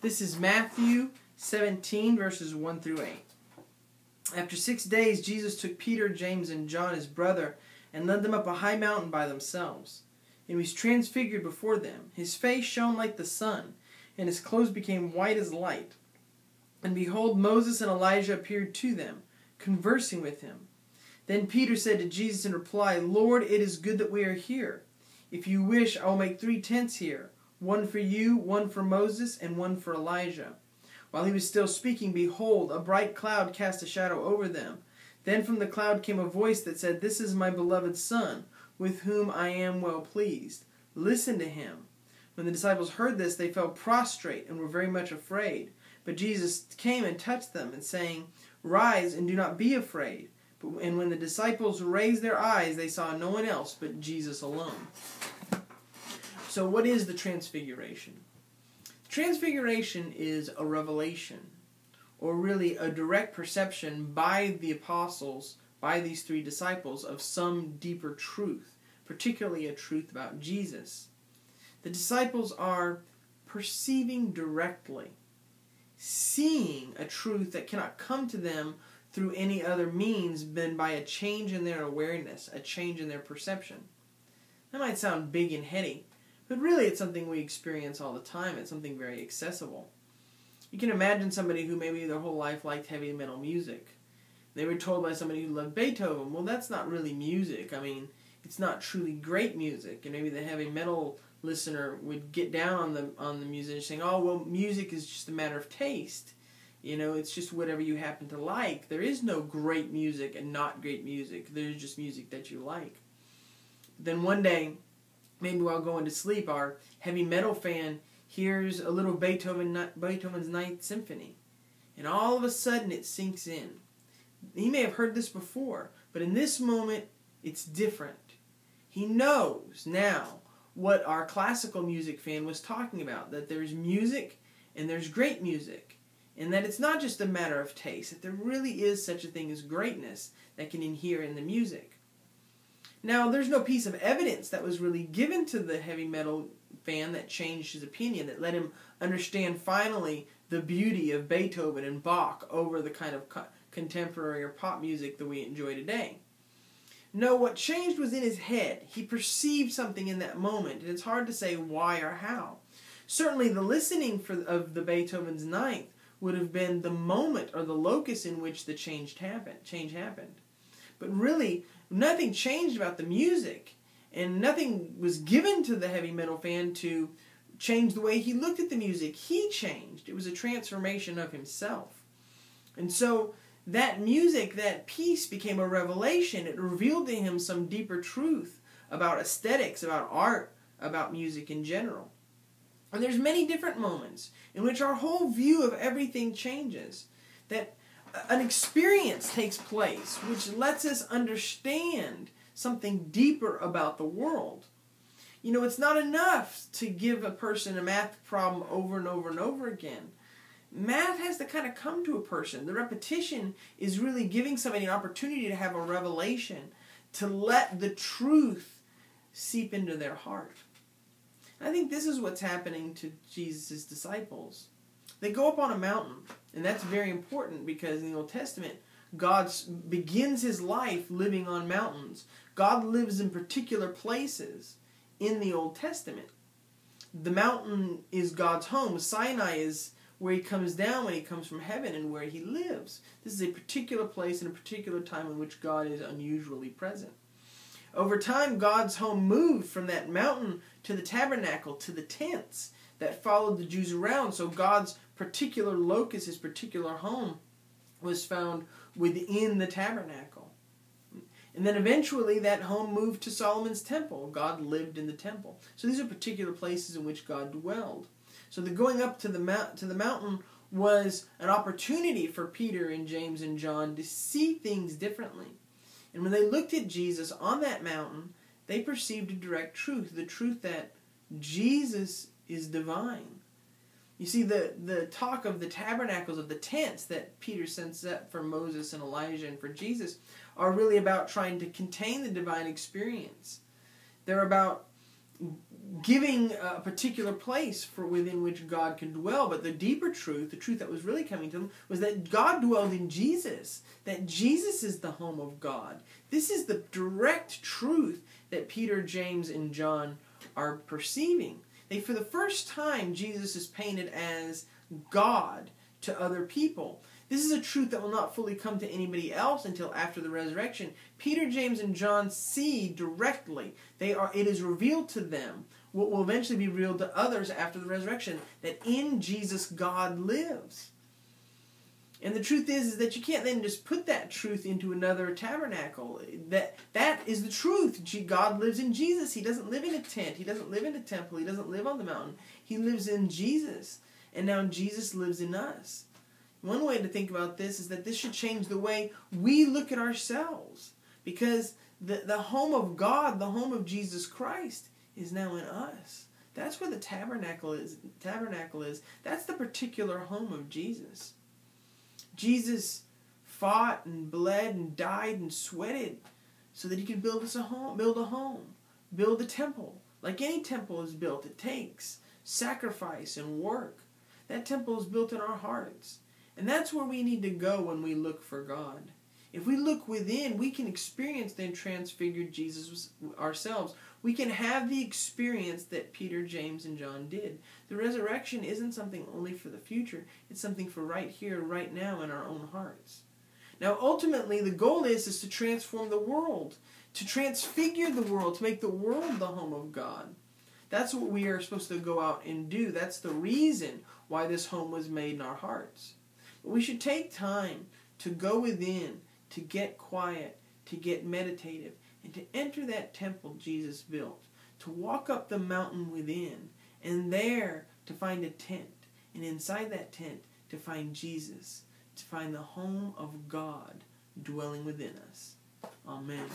This is Matthew 17, verses 1 through 8. After 6 days, Jesus took Peter, James, and John, his brother, and led them up a high mountain by themselves. And he was transfigured before them. His face shone like the sun, and his clothes became white as light. And behold, Moses and Elijah appeared to them, conversing with him. Then Peter said to Jesus in reply, Lord, it is good that we are here. If you wish, I will make 3 tents here, one for you, one for Moses, and one for Elijah. While he was still speaking, behold, a bright cloud cast a shadow over them. Then from the cloud came a voice that said, This is my beloved Son, with whom I am well pleased. Listen to him. When the disciples heard this, they fell prostrate and were very much afraid. But Jesus came and touched them, and saying, Rise and do not be afraid. And when the disciples raised their eyes, they saw no one else but Jesus alone. So what is the Transfiguration? Transfiguration is a revelation, or really a direct perception by the apostles, by these 3 disciples, of some deeper truth, particularly a truth about Jesus. The disciples are perceiving directly, seeing a truth that cannot come to them through any other means than by a change in their awareness, a change in their perception. That might sound big and heady, but really it's something we experience all the time. It's something very accessible. You can imagine somebody who maybe their whole life liked heavy metal music. They were told by somebody who loved Beethoven, well, that's not really music. I mean, it's not truly great music. And maybe the heavy metal listener would get down on the musician saying, oh, well, music is just a matter of taste. You know, it's just whatever you happen to like. There is no great music and not great music. There's just music that you like. Then one day, maybe while going to sleep, our heavy metal fan hears a little Beethoven's Ninth Symphony. And all of a sudden it sinks in. He may have heard this before, but in this moment it's different. He knows now what our classical music fan was talking about, that there's music and there's great music. And that it's not just a matter of taste, that there really is such a thing as greatness that can inhere in the music. Now, there's no piece of evidence that was really given to the heavy metal fan that changed his opinion, that let him understand finally the beauty of Beethoven and Bach over the kind of contemporary or pop music that we enjoy today. No, what changed was in his head. He perceived something in that moment, and it's hard to say why or how. Certainly the listening of the Beethoven's Ninth would have been the moment or the locus in which the change happened. But really, nothing changed about the music, and nothing was given to the heavy metal fan to change the way he looked at the music. He changed. It was a transformation of himself. And so that music, that piece became a revelation. It revealed to him some deeper truth about aesthetics, about art, about music in general. And there's many different moments in which our whole view of everything changes. That an experience takes place which lets us understand something deeper about the world. You know, it's not enough to give a person a math problem over and over and over again. Math has to kind of come to a person. The repetition is really giving somebody an opportunity to have a revelation, to let the truth seep into their heart. And I think this is what's happening to Jesus' disciples. They go up on a mountain, and that's very important because in the Old Testament, God begins his life living on mountains. God lives in particular places in the Old Testament. The mountain is God's home. Sinai is where he comes down when he comes from heaven and where he lives. This is a particular place and a particular time in which God is unusually present. Over time, God's home moved from that mountain to the tabernacle, to the tents that followed the Jews around. So God's particular locus, his particular home, was found within the tabernacle. And then eventually that home moved to Solomon's temple. God lived in the temple. So these are particular places in which God dwelled. So the going up to the mountain was an opportunity for Peter and James and John to see things differently. And when they looked at Jesus on that mountain, they perceived a direct truth, the truth that Jesus is divine. You see, the talk of the tabernacles, of the tents that Peter sets up for Moses and Elijah and for Jesus are really about trying to contain the divine experience. They're about giving a particular place for within which God can dwell. But the deeper truth, the truth that was really coming to them, was that God dwelled in Jesus. That Jesus is the home of God. This is the direct truth that Peter, James, and John are perceiving. For the first time, Jesus is painted as God to other people. This is a truth that will not fully come to anybody else until after the resurrection. Peter, James, and John see directly. It is revealed to them what will eventually be revealed to others after the resurrection, that in Jesus God lives. And the truth is that you can't then just put that truth into another tabernacle. That is the truth. God lives in Jesus. He doesn't live in a tent. He doesn't live in a temple. He doesn't live on the mountain. He lives in Jesus. And now Jesus lives in us. One way to think about this is that this should change the way we look at ourselves. Because the home of God, the home of Jesus Christ, is now in us. That's where the tabernacle is. That's the particular home of Jesus. Jesus fought and bled and died and sweated so that he could build us a home, build a temple. Like any temple is built, it takes sacrifice and work. That temple is built in our hearts. And that's where we need to go when we look for God. If we look within, we can experience the transfigured Jesus ourselves. We can have the experience that Peter, James, and John did. The resurrection isn't something only for the future. It's something for right here, right now, in our own hearts. Now, ultimately, the goal is to transform the world, to transfigure the world, to make the world the home of God. That's what we are supposed to go out and do. That's the reason why this home was made in our hearts. But we should take time to go within, to get quiet, to get meditative, and to enter that temple Jesus built, to walk up the mountain within, and there to find a tent, and inside that tent to find Jesus, to find the home of God dwelling within us. Amen.